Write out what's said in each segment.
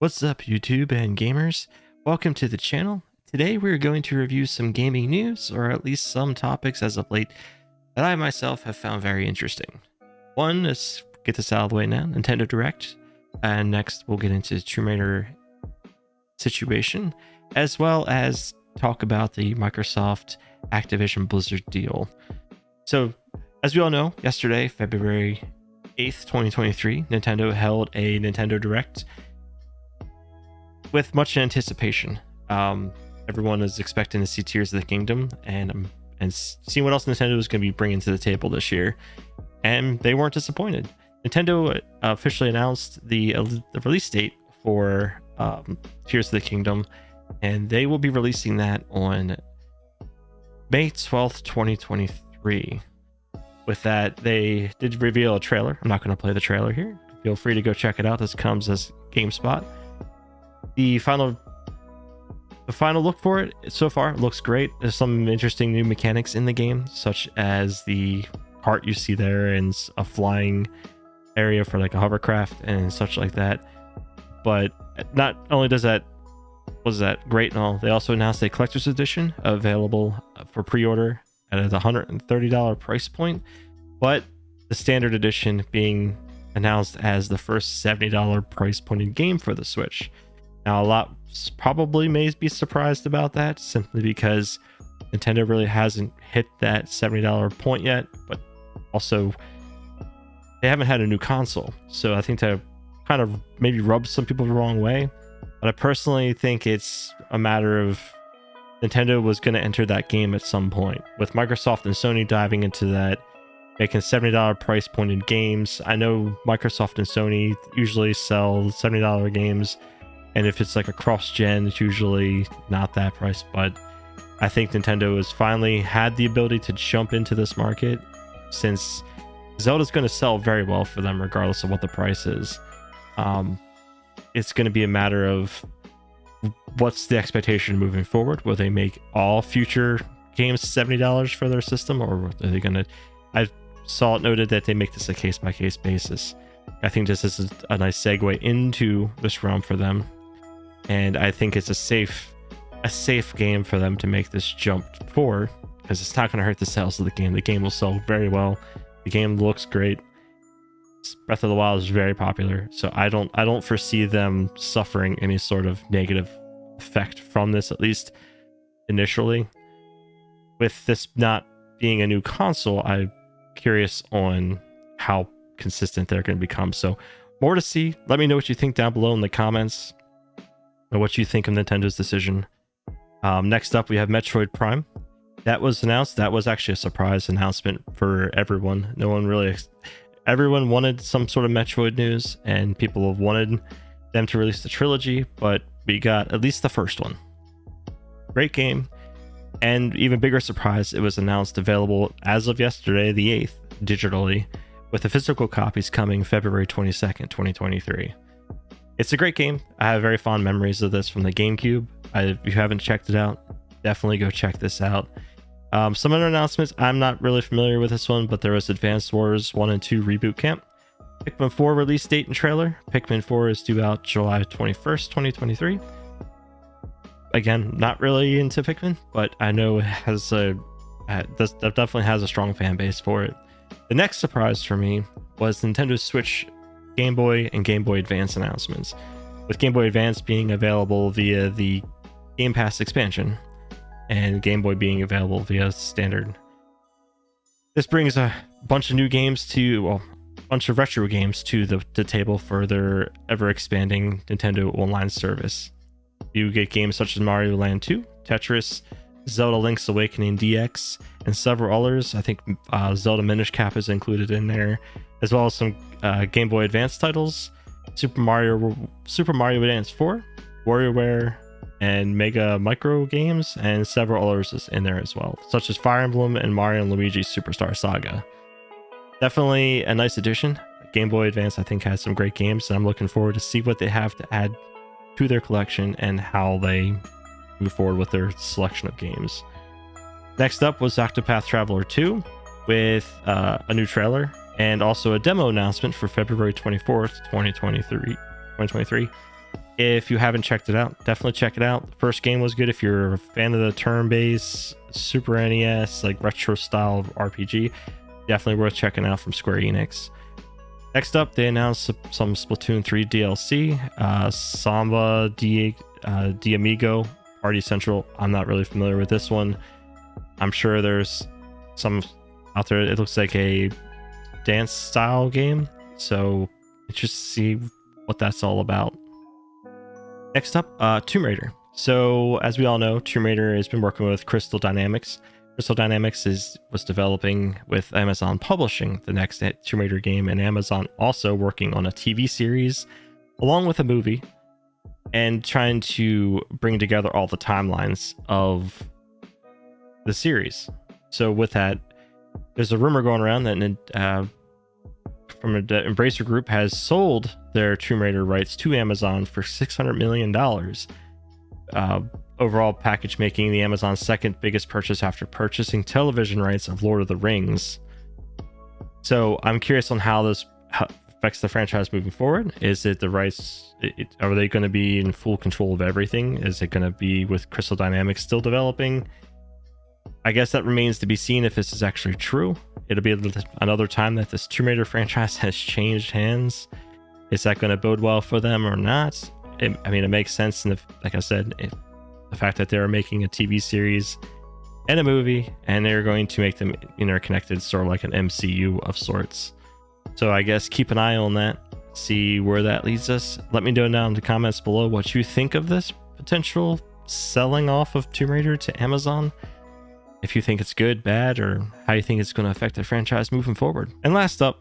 What's up, YouTube and gamers? Welcome to the channel. Today we're going to review some gaming news, or at least some topics as of late that I myself have found very interesting. One, let's get this out of the way now, Nintendo Direct, and next we'll get into Tomb Raider situation, as well as talk about the Microsoft Activision Blizzard deal. So, as we all know, yesterday, February 8th, 2023, Nintendo held a Nintendo Direct with much anticipation. Everyone is expecting to see Tears of the Kingdom and see what else Nintendo is going to be bringing to the table this year, and they weren't disappointed. Nintendo officially announced the release date for Tears of the Kingdom, and they will be releasing that on May 12th, 2023. With that, they did reveal a trailer. I'm not going to play the trailer here. Feel free to go check it out. This comes as GameSpot. The final look for it so far looks great. There's some interesting new mechanics in the game, such as the cart you see there and a flying area for like a hovercraft and such like that. But not only was that great and all, they also announced a collector's edition available for pre-order at a $130 price point, but the standard edition being announced as the first $70 price pointed game for the Switch. Now, a lot probably may be surprised about that, simply because Nintendo really hasn't hit that $70 point yet, but also they haven't had a new console. So I think that kind of maybe rubs some people the wrong way. But I personally think it's a matter of Nintendo was going to enter that game at some point. With Microsoft and Sony diving into that, making $70 price pointed games. I know Microsoft and Sony usually sell $70 games, and if it's like a cross-gen, it's usually not that price. But I think Nintendo has finally had the ability to jump into this market, since Zelda's going to sell very well for them regardless of what the price is. It's going to be a matter of what's the expectation moving forward. Will they make all future games $70 for their system, or are they going to... I saw it noted that they make this a case-by-case basis. I think this is a nice segue into this realm for them, and I think it's a safe game for them to make this jump forward, because it's not going to hurt the sales of the game. The game will sell very well. The game looks great. Breath of the Wild is very popular, so I don't foresee them suffering any sort of negative effect from this, at least initially. With this not being a new console, I'm curious on how consistent they're going to become. So more to see. Let me know what you think down below in the comments, or what you think of Nintendo's decision. Next up, we have Metroid Prime. That was announced. That was actually a surprise announcement for everyone. Everyone wanted some sort of Metroid news, and people have wanted them to release the trilogy, but we got at least the first one. Great game, and even bigger surprise, it was announced available as of yesterday, the 8th, digitally, with the physical copies coming February 22nd, 2023. It's a great game. I have very fond memories of this from the GameCube. If you haven't checked it out, definitely go check this out. Some other announcements, I'm not really familiar with this one, but there was Advanced Wars 1 and 2 Reboot Camp. Pikmin 4 release date and trailer. Pikmin 4 is due out July 21st, 2023. Again, not really into Pikmin, but I know it has definitely has a strong fan base for it. The next surprise for me was Nintendo Switch, Game Boy, and Game Boy Advance announcements, with Game Boy Advance being available via the Game Pass expansion, and Game Boy being available via standard. This brings a bunch of new games a bunch of retro games to the table for their ever-expanding Nintendo Online service. You get games such as Mario Land 2, Tetris, Zelda Link's Awakening DX, and several others. I think Zelda Minish Cap is included in there, as well as some Game Boy Advance titles, Super Mario Advance 4, WarioWare, and Mega Micro games, and several others in there as well, such as Fire Emblem and Mario and Luigi Superstar Saga. Definitely a nice addition. Game Boy Advance, I think, has some great games, and I'm looking forward to see what they have to add to their collection and how they move forward with their selection of games. Next up was Octopath Traveler 2 with a new trailer and also a demo announcement for February 24th, 2023. If you haven't checked it out, definitely check it out. The first game was good. If you're a fan of the turn-based Super NES, like retro style RPG, definitely worth checking out from Square Enix. Next up, they announced some Splatoon 3 DLC, Samba de Amigo, Party Central. I'm not really familiar with this one. I'm sure there's some out there. It looks like a dance style game, so interested to see what that's all about. Next up, Tomb Raider. So as we all know, Tomb Raider has been working with Crystal Dynamics. Crystal Dynamics was developing with Amazon publishing the next Tomb Raider game, and Amazon also working on a TV series along with a movie and trying to bring together all the timelines of the series. So with that, there's a rumor going around that the Embracer Group has sold their Tomb Raider rights to Amazon for $600 million. Overall package, making the Amazon's second biggest purchase after purchasing television rights of Lord of the Rings. So I'm curious on how this affects the franchise moving forward. Is it the rights? Are they going to be in full control of everything? Is it going to be with Crystal Dynamics still developing? I guess that remains to be seen if this is actually true. It'll be another time that this Tomb Raider franchise has changed hands. Is that going to bode well for them or not? I mean, it makes sense. And like I said, the fact that they're making a TV series and a movie, and they're going to make them interconnected, sort of like an MCU of sorts. So I guess keep an eye on that, see where that leads us. Let me know down in the comments below what you think of this potential selling off of Tomb Raider to Amazon. If you think it's good, bad, or how you think it's going to affect the franchise moving forward. And last up,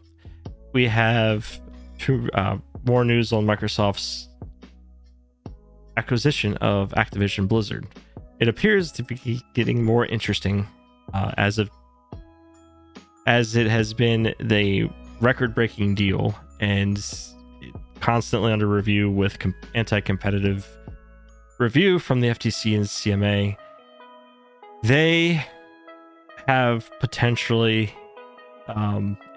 we have more news on Microsoft's acquisition of Activision Blizzard. It appears to be getting more interesting as it has been the record-breaking deal and constantly under review with anti-competitive review from the FTC and CMA. They have potentially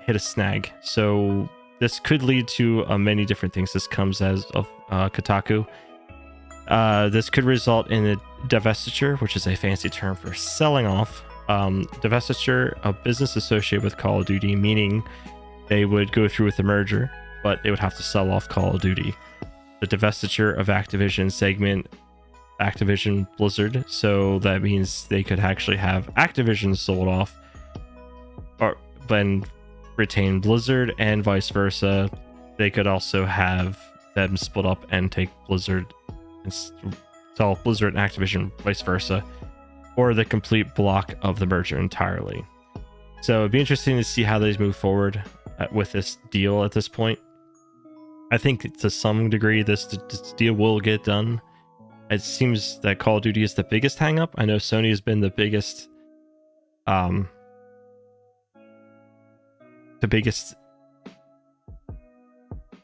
hit a snag. So this could lead to many different things. This comes as of Kotaku. This could result in a divestiture, which is a fancy term for selling off. Divestiture, a business associated with Call of Duty, meaning they would go through with the merger, but they would have to sell off Call of Duty. The divestiture of Activision segment Activision Blizzard, so that means they could actually have Activision sold off or then retain Blizzard, and vice versa. They could also have them split up and take Blizzard and sell Blizzard and Activision, vice versa, or the complete block of the merger entirely. So it'd be interesting to see how they move forward with this deal at this point. I think to some degree this deal will get done. It seems that Call of Duty is the biggest hang-up. I know Sony has been the biggest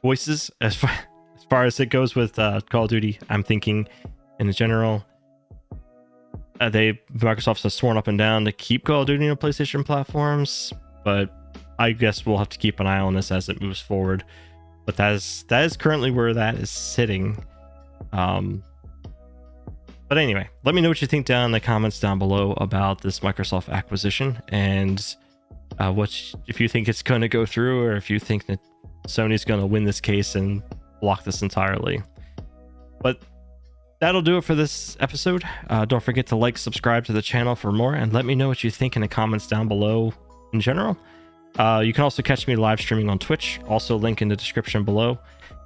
voices as far as it goes with Call of Duty. I'm thinking in general, Microsoft has sworn up and down to keep Call of Duty on PlayStation platforms, but I guess we'll have to keep an eye on this as it moves forward. But that is currently where that is sitting. But anyway, let me know what you think down in the comments down below about this Microsoft acquisition, and if you think it's going to go through, or if you think that Sony's going to win this case and block this entirely. But that'll do it for this episode. Don't forget to like, subscribe to the channel for more, and let me know what you think in the comments down below in general. You can also catch me live streaming on Twitch, also link in the description below.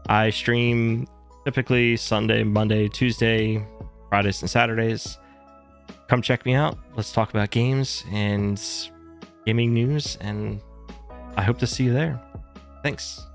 I stream typically Sunday, Monday, Tuesday, Fridays, and Saturdays. Come check me out. Let's talk about games and gaming news, and I hope to see you there. Thanks.